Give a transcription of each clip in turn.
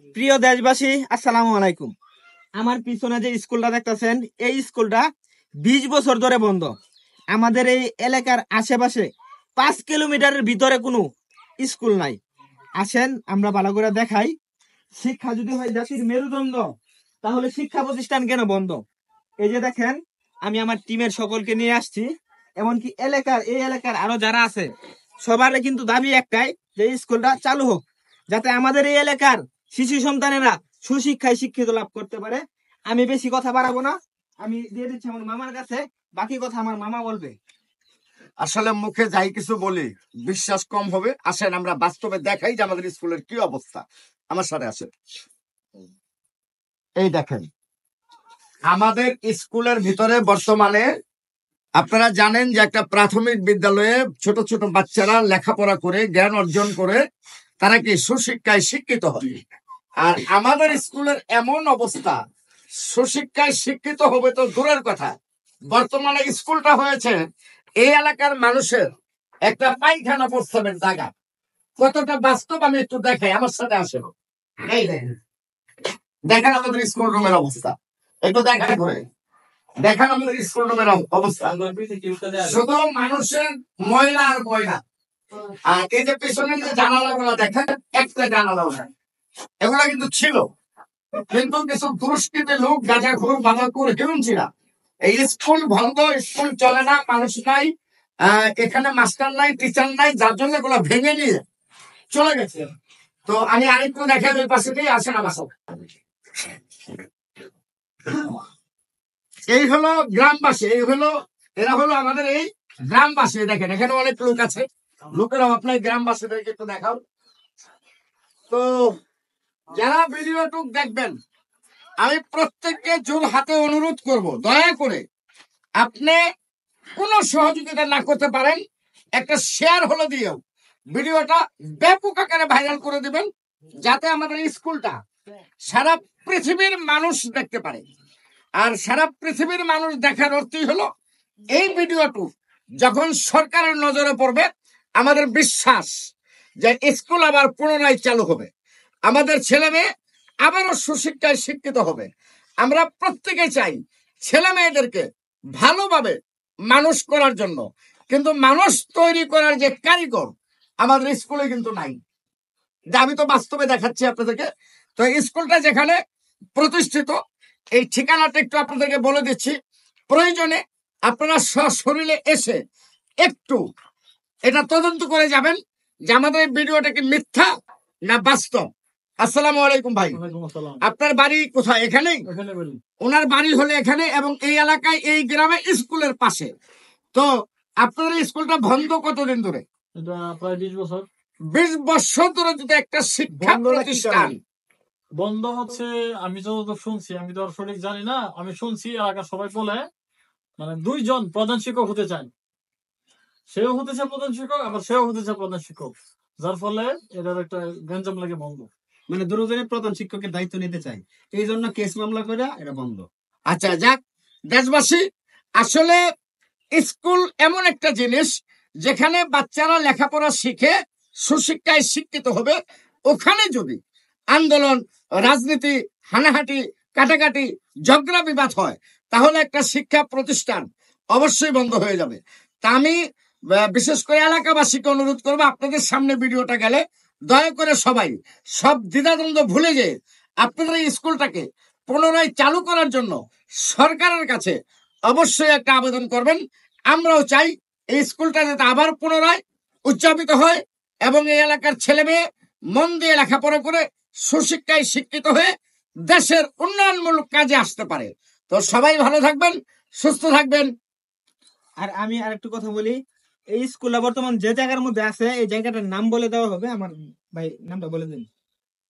প্রিয় দেশবাসী, আসসালামু আলাইকুম। আমার পিছনে যে স্কুলটা দেখতেছেন, এই স্কুলটা 20 বছর ধরে বন্ধ। আমাদের এই এলাকার আশেপাশে 5 কিলোমিটারের ভিতরে কোনো স্কুল নাই। আসেন আমরা ভালো করে দেখাই। শিক্ষা যদি হয় জাতির মেরুদণ্ড, তাহলে শিক্ষা প্রতিষ্ঠান কেন বন্ধ? এই যে দেখেন, আমি আমার টিমের সকলকে নিয়ে আসছি, এমনকি এই এলাকার আরো যারা আছে, সবার কিন্তু দাবি একটাই যে স্কুলটা চালু হোক, যাতে আমাদের এই এলাকার শিশু সন্তানেরা সুশিক্ষায় শিক্ষিত লাভ করতে পারে। আমি বেশি কথা বাড়াবো না, আমি দিয়ে দিচ্ছি আমার মামার কাছে, বাকি কথা আমার মামা বলবে। আসলে মুখে যাই কিছু বলি বিশ্বাস কম হবে। আসেন আমরা বাস্তবে দেখাই যে আমাদের স্কুলের কি অবস্থা। আমার সাথে আসেন। এই দেখেন আমাদের স্কুলের ভিতরে বর্তমানে আপনারা জানেন যে একটা প্রাথমিক বিদ্যালয়ে ছোট ছোট বাচ্চারা লেখাপড়া করে জ্ঞান অর্জন করে তারা কি সুশিক্ষায় শিক্ষিত হয়। আর আমাদের স্কুলের এমন অবস্থা, সুশিক্ষায় শিক্ষিত হবে তো দূরের কথা, বর্তমানে স্কুলটা হয়েছে এই এলাকার মানুষের একটা পায়খানা প্রস্তাবের জায়গা। কতটা বাস্তব আমি একটু দেখাই, আমার সাথে আসে। এই দেখেন আমাদের স্কুল রুমের অবস্থা, একটু দেখা করে দেখেন আমাদের স্কুল রুমের অবস্থা। শুধু মানুষের ময়লা আর ময়লা। আর এই যে পেছনের যে জানালা গুলো দেখেন, একটা জানালাও নাই। এগুলা কিন্তু ছিল, কিন্তু কিছু দুষ্কৃতী লোক গাঁজাখোর বাঁধাখোর হিরুঞ্চিরা এই স্কুল বন্ধ, স্কুল চলে না, মানুষ নাই, এখানে মাস্টার নাই, টিচার নাই, যার জন্য এগুলো ভেঙে নিয়ে চলে গেছে। তো আমি আরেকটু দেখাই ওই পাশে দিয়ে আসেন আমার সাথে। এই হলো গ্রামবাসী, এরা হলো আমাদের এই গ্রামবাসী। দেখেন এখানে অনেক লোক আছে, লোকের অভাব নাই, গ্রামবাসীদেরকে একটু দেখাও। তো যারা ভিডিওটুক দেখবেন, আমি প্রত্যেককে জোর হাতে অনুরোধ করব, দয়া করে আপনি কোনো সহযোগিতা না করতে পারেন, একটা শেয়ার হলো দিয়েও ভিডিওটা ব্যাপক আকারে ভাইরাল করে দিবেন, যাতে আমাদের স্কুলটা সারা পৃথিবীর মানুষ দেখতে পারে। আর সারা পৃথিবীর মানুষ দেখার অর্থই হলো এই ভিডিওটু যখন সরকারের নজরে পড়বে, আমাদের বিশ্বাস যে স্কুল আবার পুনরায় চালু হবে, আমাদের ছেলে মেয়ে আবারও সুশিক্ষায় শিক্ষিত হবে। আমরা প্রত্যেকে চাই ছেলে মেয়েদেরকে ভালোভাবে মানুষ করার জন্য, কিন্তু মানুষ তৈরি করার যে কারিগর আমাদের স্কুলে কিন্তু নাই। আমি তো বাস্তবে দেখাচ্ছি আপনাদেরকে। তো স্কুলটা যেখানে প্রতিষ্ঠিত, এই ঠিকানাটা একটু আপনাদেরকে বলে দিচ্ছি, প্রয়োজনে আপনারা সশরীরে এসে একটু এটা তদন্ত করে যাবেন যে আমাদের এই ভিডিওটা কি মিথ্যা না বাস্তব। আসসালামু আলাইকুম ভাই, আপনার বাড়ি কোথায়? এখানেই? ওনার বাড়ি হলো এখানে, এবং এই এলাকায় এই গ্রামে স্কুলের পাশে। তো আপনাদের স্কুলটা বন্ধ কতদিন ধরে? প্রায় 20 বছর। 20 বছর ধরে যদি একটা শিক্ষা প্রতিষ্ঠান বন্ধ হচ্ছে, আমি যতদূর শুনছি, আমি তো আর সঠিক জানি না, আমি শুনছি এলাকার সবাই বলে মানে 2 জন প্রধান শিক্ষক হতে চান, সেও হতে চায় প্রধান শিক্ষক, আবার সেও হতে চায় প্রধান শিক্ষক, যার ফলে এটার একটা গ্যাঞ্জাম লাগে বন্ধ। মানে দুজনে প্রধান শিক্ষকের দায়িত্ব নিতে চাই, এই জন্য কেস মামলা করে এটা বন্ধ। আচ্ছা যাক, দেশবাসী, আসলে স্কুল এমন একটা জিনিস যেখানে বাচ্চারা লেখাপড়া শিখে সুশিক্ষায় শিক্ষিত হবে। ওখানে যদি আন্দোলন, রাজনীতি, হানাহাটি, কাটাকাটি, ঝগড়া বিবাদ হয়, তাহলে একটা শিক্ষা প্রতিষ্ঠান অবশ্যই বন্ধ হয়ে যাবে। তা আমি বিশেষ করে এলাকাবাসীকে অনুরোধ করবো, আপনাদের সামনে ভিডিওটা গেলে দয়া করে সবাই সব দ্বিধাদ্বন্দ্ব ভুলে যেয়ে আপনাদের এই স্কুলটাকে পুনরায় চালু করার জন্য সরকারের কাছে অবশ্যই একটা আবেদন করবেন। আমরাও চাই এই স্কুলটা যাতে আবার পুনরায় উদযাপিত হয়, এবং এই এলাকার ছেলে মেয়ে মন দিয়ে লেখাপড়া করে সুশিক্ষায় শিক্ষিত হয়ে দেশের উন্নয়নমূলক কাজে আসতে পারে। তো সবাই ভালো থাকবেন, সুস্থ থাকবেন। আর আমি আরেকটু কথা বলি, এই স্কুলটা বর্তমান যে জায়গার মধ্যে আছে, এই জায়গাটার নাম বলে দেওয়া হবে। আমার ভাই নামটা বলে দিন।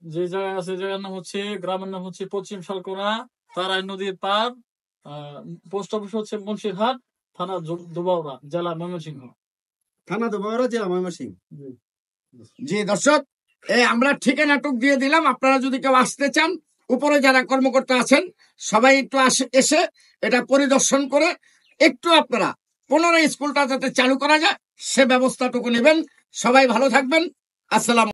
যে জায়গায় আছে, জায়গার নাম হচ্ছে, গ্রামের নাম হচ্ছে পশ্চিম শালকোনা, তারাই নদীর পার, পোস্ট অফিস হচ্ছে মুন্সিরহাট, থানা দুবাউড়া, জেলা ময়মনসিংহ। থানা দুবাউড়া, জেলা ময়মনসিংহ। জি দর্শক, আমরা ঠিকানাটুক দিয়ে দিলাম। আপনারা যদি কেউ আসতে চান, উপরে যারা কর্মকর্তা আছেন সবাই একটু এসে এটা পরিদর্শন করে একটু আপনারা পুনরায় স্কুলটা যাতে চালু করা যায় সে ব্যবস্থাটুকু নেবেন। সবাই ভালো থাকবেন। আসসালাম।